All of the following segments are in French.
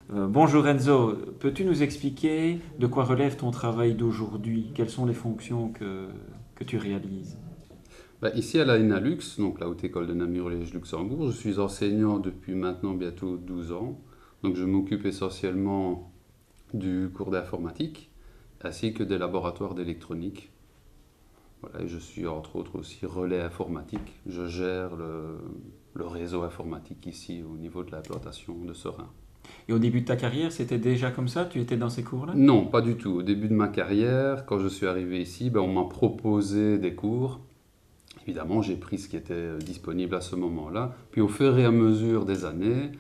Bonjour Enzo, peux-tu nous expliquer de quoi relève ton travail d'aujourd'hui? Quelles sont les fonctions que tu réalises? Ici à la ENALUX, donc la Haute École de Namur-Liège-Luxembourg, je suis enseignant depuis maintenant bientôt 12 ans. Donc je m'occupe essentiellement du cours d'informatique ainsi que des laboratoires d'électronique. Voilà, et je suis entre autres aussi relais informatique. Je gère le réseau informatique ici au niveau de l'implantation de Serein. Et au début de ta carrière, c'était déjà comme ça? Tu étais dans ces cours-là? Non, pas du tout. Au début de ma carrière, quand je suis arrivé ici, on m'a proposé des cours. Évidemment, j'ai pris ce qui était disponible à ce moment-là. Puis au fur et à mesure des années,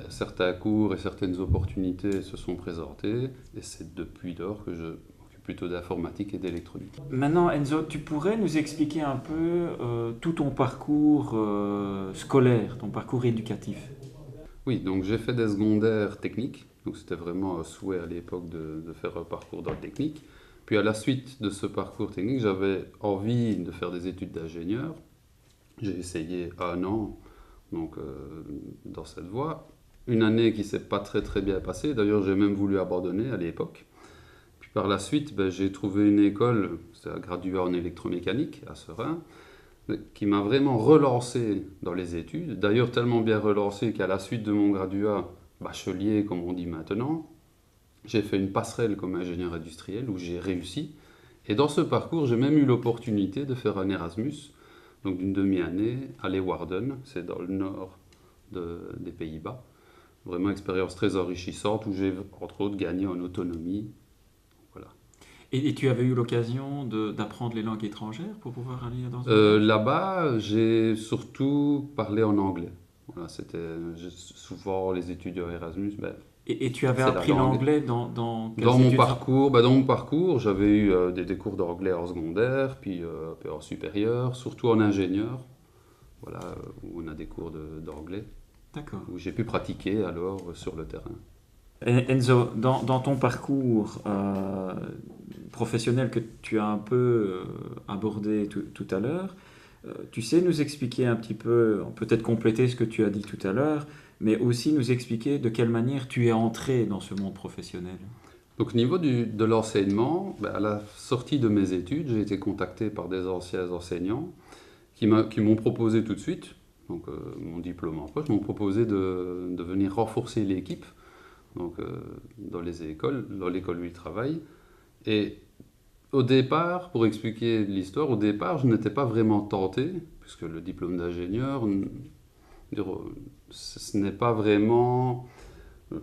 certains cours et certaines opportunités se sont présentées. Et c'est depuis lors que je m'occupe plutôt d'informatique et d'électronique. Maintenant Enzo, tu pourrais nous expliquer un peu tout ton parcours scolaire, ton parcours éducatif? Oui, donc j'ai fait des secondaires techniques. Donc c'était vraiment un souhait à l'époque de faire un parcours dans le technique. Puis à la suite de ce parcours technique, j'avais envie de faire des études d'ingénieur. J'ai essayé un an dans cette voie. Une année qui s'est pas très bien passée. D'ailleurs, j'ai même voulu abandonner à l'époque. Puis par la suite, j'ai trouvé une école, c'est un graduat en électromécanique à Serein, qui m'a vraiment relancé dans les études. D'ailleurs, tellement bien relancé qu'à la suite de mon graduat, bachelier comme on dit maintenant, j'ai fait une passerelle comme ingénieur industriel où j'ai réussi. Et dans ce parcours, j'ai même eu l'opportunité de faire un Erasmus, donc d'une demi-année, à Leeuwarden, c'est dans le nord des Pays-Bas. Vraiment expérience très enrichissante où j'ai entre autres gagné en autonomie. Voilà. Et tu avais eu l'occasion d'apprendre les langues étrangères pour pouvoir aller dans un stage? Là-bas, j'ai surtout parlé en anglais. Voilà, souvent les étudiants Erasmus, Et tu avais c'est la appris langue. l'anglais dans quelles études? Dans mon parcours, j'avais eu des cours d'anglais en secondaire, puis en supérieur, surtout en ingénieur, voilà, où on a des cours d'anglais, D'accord. où j'ai pu pratiquer alors sur le terrain. Enzo, dans ton parcours professionnel que tu as un peu abordé tout à l'heure, tu sais nous expliquer un petit peu, peut-être compléter ce que tu as dit tout à l'heure, mais aussi nous expliquer de quelle manière tu es entré dans ce monde professionnel. Donc au niveau de l'enseignement, à la sortie de mes études, j'ai été contacté par des anciens enseignants qui m'ont proposé tout de suite, mon diplôme en poche, m'ont proposé de venir renforcer l'équipe dans les écoles, dans l'école où ils travaillent. Et au départ, pour expliquer l'histoire, au départ, je n'étais pas vraiment tenté, puisque le diplôme d'ingénieur, ce n'est pas vraiment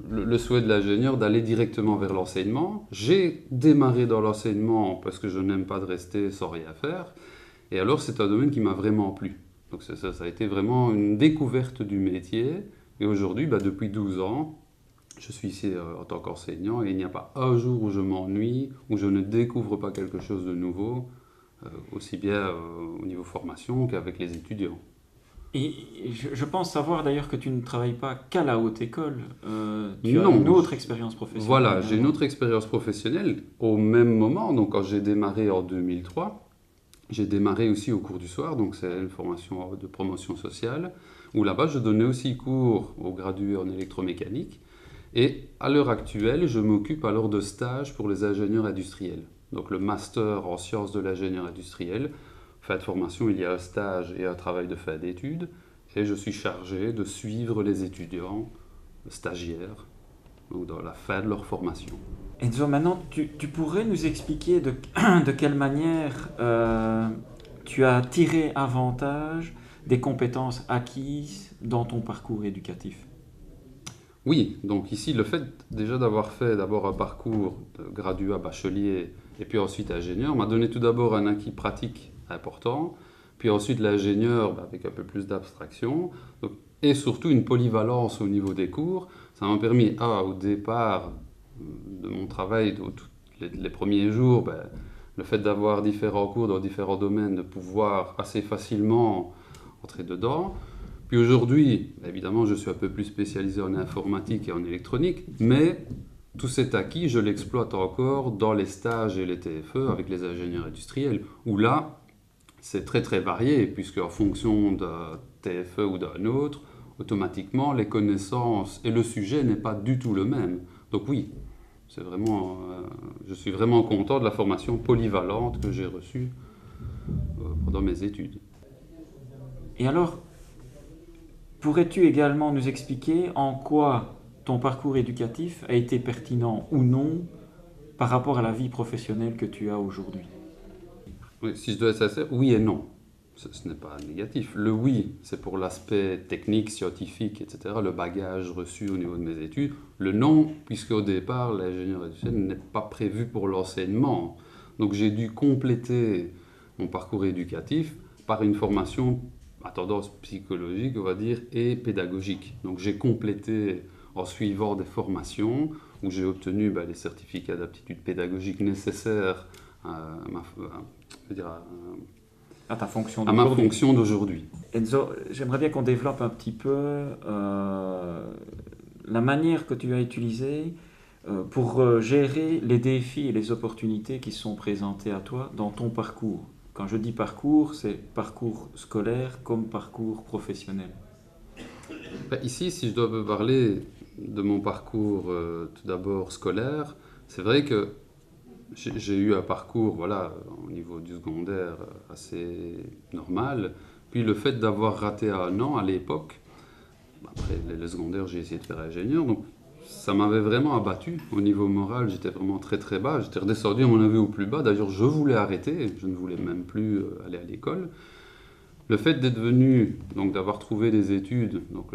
le souhait de l'ingénieur d'aller directement vers l'enseignement. J'ai démarré dans l'enseignement parce que je n'aime pas de rester sans rien faire. Et alors, c'est un domaine qui m'a vraiment plu. Donc ça a été vraiment une découverte du métier. Et aujourd'hui, depuis 12 ans, je suis ici en tant qu'enseignant et il n'y a pas un jour où je m'ennuie, où je ne découvre pas quelque chose de nouveau, aussi bien au niveau formation qu'avec les étudiants. Et je pense savoir d'ailleurs que tu ne travailles pas qu'à la haute école, tu as une Non, autre expérience professionnelle voilà, j'ai une également. autre expérience professionnelle au même moment. Donc quand j'ai démarré en 2003, j'ai démarré aussi au cours du soir, donc c'est une formation de promotion sociale, où là-bas je donnais aussi cours aux gradués en électromécanique. Et à l'heure actuelle, je m'occupe alors de stages pour les ingénieurs industriels. Donc le master en sciences de l'ingénieur industriel. Fin de formation, il y a un stage et un travail de fin d'études. Et je suis chargé de suivre les étudiants stagiaires donc dans la fin de leur formation. Enzo, maintenant, tu pourrais nous expliquer de quelle manière tu as tiré avantage des compétences acquises dans ton parcours éducatif. Oui, donc ici, le fait déjà d'avoir fait d'abord un parcours de graduat bachelier et puis ensuite ingénieur m'a donné tout d'abord un acquis pratique important, puis ensuite l'ingénieur avec un peu plus d'abstraction, et surtout une polyvalence au niveau des cours. Ça m'a permis, au départ de mon travail, les premiers jours, le fait d'avoir différents cours dans différents domaines, de pouvoir assez facilement entrer dedans. Puis aujourd'hui, évidemment, je suis un peu plus spécialisé en informatique et en électronique, mais tout cet acquis, je l'exploite encore dans les stages et les TFE avec les ingénieurs industriels, où là, c'est très varié, puisque en fonction d'un TFE ou d'un autre, automatiquement, les connaissances et le sujet n'est pas du tout le même. Donc oui, c'est vraiment, je suis vraiment content de la formation polyvalente que j'ai reçue pendant mes études. Et alors, pourrais-tu également nous expliquer en quoi ton parcours éducatif a été pertinent ou non par rapport à la vie professionnelle que tu as aujourd'hui? Oui, si je dois être sincère, oui et non. Ce n'est pas négatif. Le oui, c'est pour l'aspect technique, scientifique, etc., le bagage reçu au niveau de mes études. Le non, puisque au départ, l'ingénieur éducatif n'est pas prévu pour l'enseignement. Donc j'ai dû compléter mon parcours éducatif par une formation à tendance psychologique, on va dire, et pédagogique. Donc j'ai complété en suivant des formations où j'ai obtenu les certificats d'aptitude pédagogique nécessaires À ta fonction à ma d'aujourd'hui. fonction d'aujourd'hui. Enzo, j'aimerais bien qu'on développe un petit peu la manière que tu as utilisée pour gérer les défis et les opportunités qui sont présentés à toi dans ton parcours. Quand je dis parcours, c'est parcours scolaire comme parcours professionnel. Ici, si je dois me parler de mon parcours tout d'abord scolaire, c'est vrai que j'ai eu un parcours au niveau du secondaire assez normal. Puis le fait d'avoir raté un an à l'époque, après le secondaire, j'ai essayé de faire ingénieur, donc ça m'avait vraiment abattu. Au niveau moral, j'étais vraiment très très bas. J'étais redescendu à mon avis au plus bas. D'ailleurs, je voulais arrêter, je ne voulais même plus aller à l'école. Le fait d'être venu, donc d'avoir trouvé des études, donc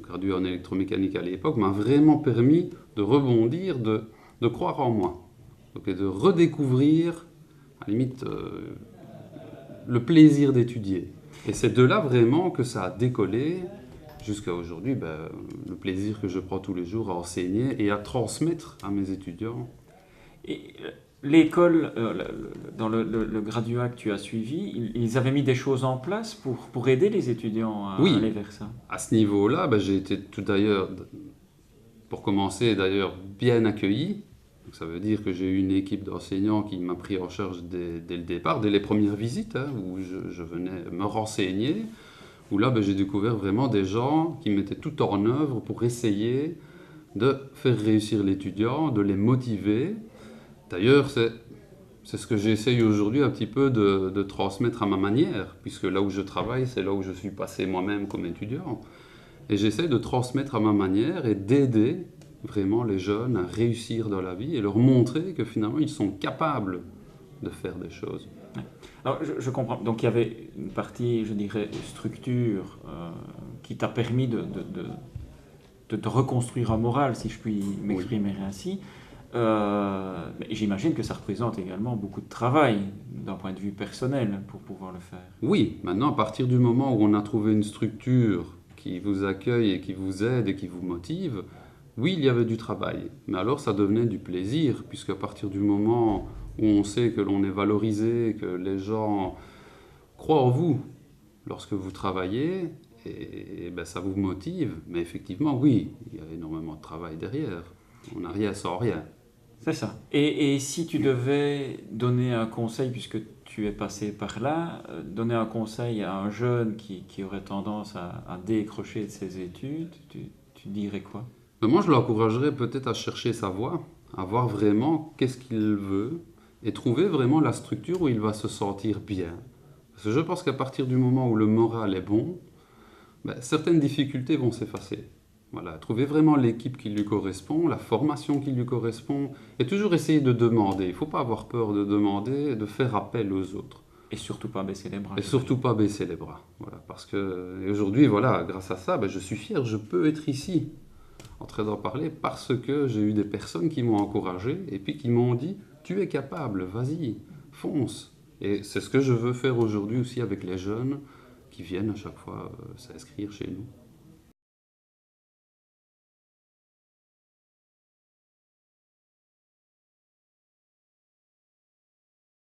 gradué en électromécanique à l'époque, m'a vraiment permis de rebondir, de croire en moi. Donc, et de redécouvrir, à la limite, le plaisir d'étudier. Et c'est de là vraiment que ça a décollé jusqu'à aujourd'hui, le plaisir que je prends tous les jours à enseigner et à transmettre à mes étudiants. Et l'école, dans le graduat que tu as suivi, ils avaient mis des choses en place pour aider les étudiants à Oui, aller vers ça. à ce niveau-là, j'ai été tout d'ailleurs, pour commencer d'ailleurs, bien accueilli. Donc ça veut dire que j'ai eu une équipe d'enseignants qui m'a pris en charge dès le départ, dès les premières visites, où je venais me renseigner, où là j'ai découvert vraiment des gens qui mettaient tout en œuvre pour essayer de faire réussir l'étudiant, de les motiver. D'ailleurs, c'est ce que j'essaye aujourd'hui un petit peu de transmettre à ma manière, puisque là où je travaille, c'est là où je suis passé moi-même comme étudiant. Et j'essaye de transmettre à ma manière et d'aider vraiment les jeunes à réussir dans la vie et leur montrer que finalement ils sont capables de faire des choses. Alors, je comprends. Donc il y avait une partie, je dirais, structure qui t'a permis de te reconstruire un moral, si je puis m'exprimer ainsi. Mais j'imagine que ça représente également beaucoup de travail d'un point de vue personnel pour pouvoir le faire. Oui, maintenant à partir du moment où on a trouvé une structure qui vous accueille et qui vous aide et qui vous motive, oui, il y avait du travail, mais alors ça devenait du plaisir, puisqu'à partir du moment où on sait que l'on est valorisé, que les gens croient en vous lorsque vous travaillez, et ça vous motive. Mais effectivement, oui, il y a énormément de travail derrière. On n'a rien sans rien. C'est ça. Et si tu devais donner un conseil, puisque tu es passé par là, donner un conseil à un jeune qui aurait tendance à décrocher de ses études, tu dirais quoi? Moi, je l'encouragerais peut-être à chercher sa voie, à voir vraiment qu'est-ce qu'il veut et trouver vraiment la structure où il va se sentir bien. Parce que je pense qu'à partir du moment où le moral est bon, certaines difficultés vont s'effacer. Voilà, trouver vraiment l'équipe qui lui correspond, la formation qui lui correspond, et toujours essayer de demander. Il ne faut pas avoir peur de demander et de faire appel aux autres. Et surtout pas baisser les bras. Et surtout pas baisser les bras. Voilà, parce que aujourd'hui, grâce à ça, je suis fier, je peux être ici en train d'en parler parce que j'ai eu des personnes qui m'ont encouragé et puis qui m'ont dit « tu es capable, vas-y, fonce ». Et c'est ce que je veux faire aujourd'hui aussi avec les jeunes qui viennent à chaque fois s'inscrire chez nous.